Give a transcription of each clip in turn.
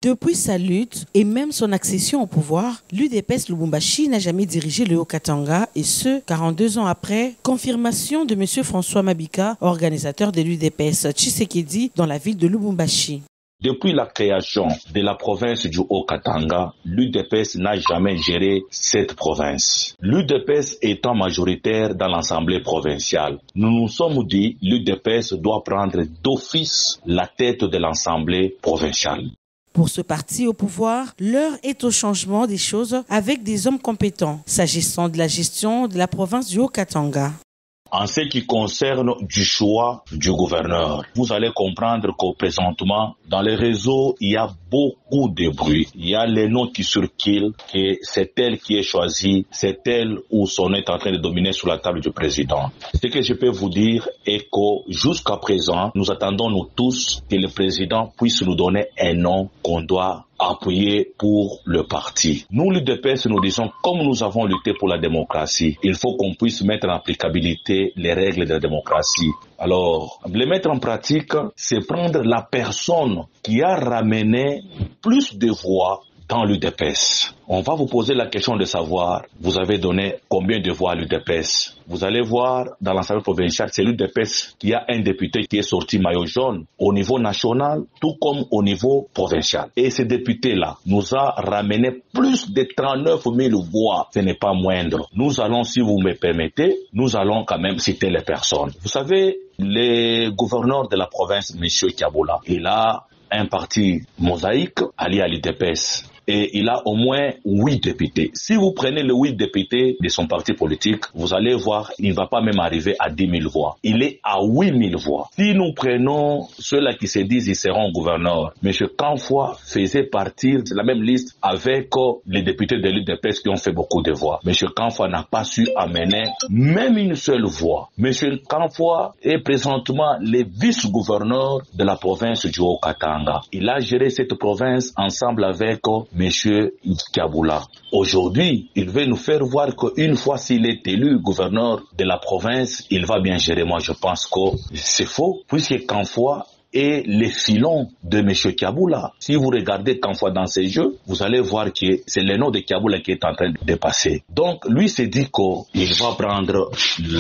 Depuis sa lutte et même son accession au pouvoir, l'UDPS Lubumbashi n'a jamais dirigé le Haut-Katanga et ce, 42 ans après, confirmation de M. François Mabika, organisateur de l'UDPS Tshisekedi dans la ville de Lubumbashi. Depuis la création de la province du Haut-Katanga, l'UDPS n'a jamais géré cette province. L'UDPS étant majoritaire dans l'Assemblée provinciale, nous nous sommes dit l'UDPS doit prendre d'office la tête de l'Assemblée provinciale. Pour ce parti au pouvoir, l'heure est au changement des choses avec des hommes compétents, s'agissant de la gestion de la province du Haut-Katanga. En ce qui concerne du choix du gouverneur, vous allez comprendre qu'au présentement, dans les réseaux, il y a beaucoup de bruit. Il y a les noms qui circulent, que c'est elle qui est choisie, c'est elle ou son est en train de dominer sur la table du président. Ce que je peux vous dire est que jusqu'à présent, nous attendons nous tous que le président puisse nous donner un nom qu'on doit appuyer pour le parti. Nous, l'UDPS, nous disons, comme nous avons lutté pour la démocratie, il faut qu'on puisse mettre en applicabilité les règles de la démocratie. Alors, les mettre en pratique, c'est prendre la personne qui a ramené plus de voix dans l'UDPS. On va vous poser la question de savoir, vous avez donné combien de voix à l'UDPS? Vous allez voir, dans l'Assemblée provinciale, c'est l'UDPS qui a un député qui est sorti maillot jaune au niveau national, tout comme au niveau provincial. Et ce député-là nous a ramené plus de 39 000 voix. Ce n'est pas moindre. Nous allons, si vous me permettez, nous allons quand même citer les personnes. Vous savez, le gouverneur de la province, M. Kiaboula, il a un parti mosaïque allié à l'UDPS. Et il a au moins 8 députés. Si vous prenez les 8 députés de son parti politique, vous allez voir, il ne va pas même arriver à 10 000 voix. Il est à 8 000 voix. Si nous prenons ceux-là qui se disent qu'ils seront gouverneurs, M. Kanfoua faisait partir de la même liste avec les députés de l'UDPS qui ont fait beaucoup de voix. M. Kanfoua n'a pas su amener même une seule voix. M. Kanfoua est présentement le vice-gouverneur de la province du Haut-Katanga. Il a géré cette province ensemble avec Monsieur Kiaboula. Aujourd'hui, il veut nous faire voir qu'une fois s'il est élu gouverneur de la province, il va bien gérer. Moi, je pense que c'est faux, puisque Kanfoua est les filons de M. Kiaboula. Si vous regardez Kanfoua dans ses jeux, vous allez voir que c'est le nom de Kiaboula qui est en train de dépasser. Donc, lui s'est dit qu'il va prendre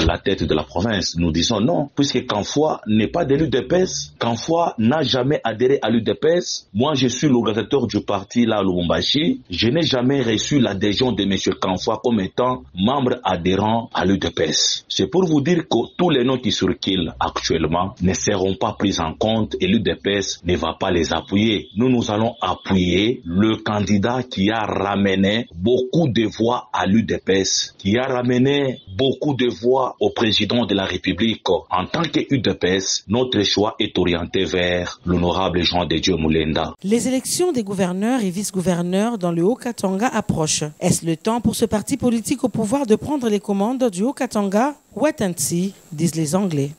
la tête de la province. Nous disons non, puisque Kanfoua n'est pas de l'UDPS. Kanfoua n'a jamais adhéré à l'UDPS. Moi, je suis l'organisateur du parti là à Lubumbashi. Je n'ai jamais reçu l'adhésion de M. Kanfoua comme étant membre adhérent à l'UDPS. C'est pour vous dire que tous les noms qui circulent actuellement ne seront pas pris en compte et l'UDPS ne va pas les appuyer. Nous allons appuyer le candidat qui a ramené beaucoup de voix à l'UDPS, qui a ramené beaucoup de voix au président de la République. En tant que UDPS, notre choix est orienté vers l'honorable Jean de Dieu Moulenda. Les élections des gouverneurs et vice-gouverneurs dans le Haut-Katanga approchent. Est-ce le temps pour ce parti politique au pouvoir de prendre les commandes du Haut-Katanga? Wait and see, disent les Anglais.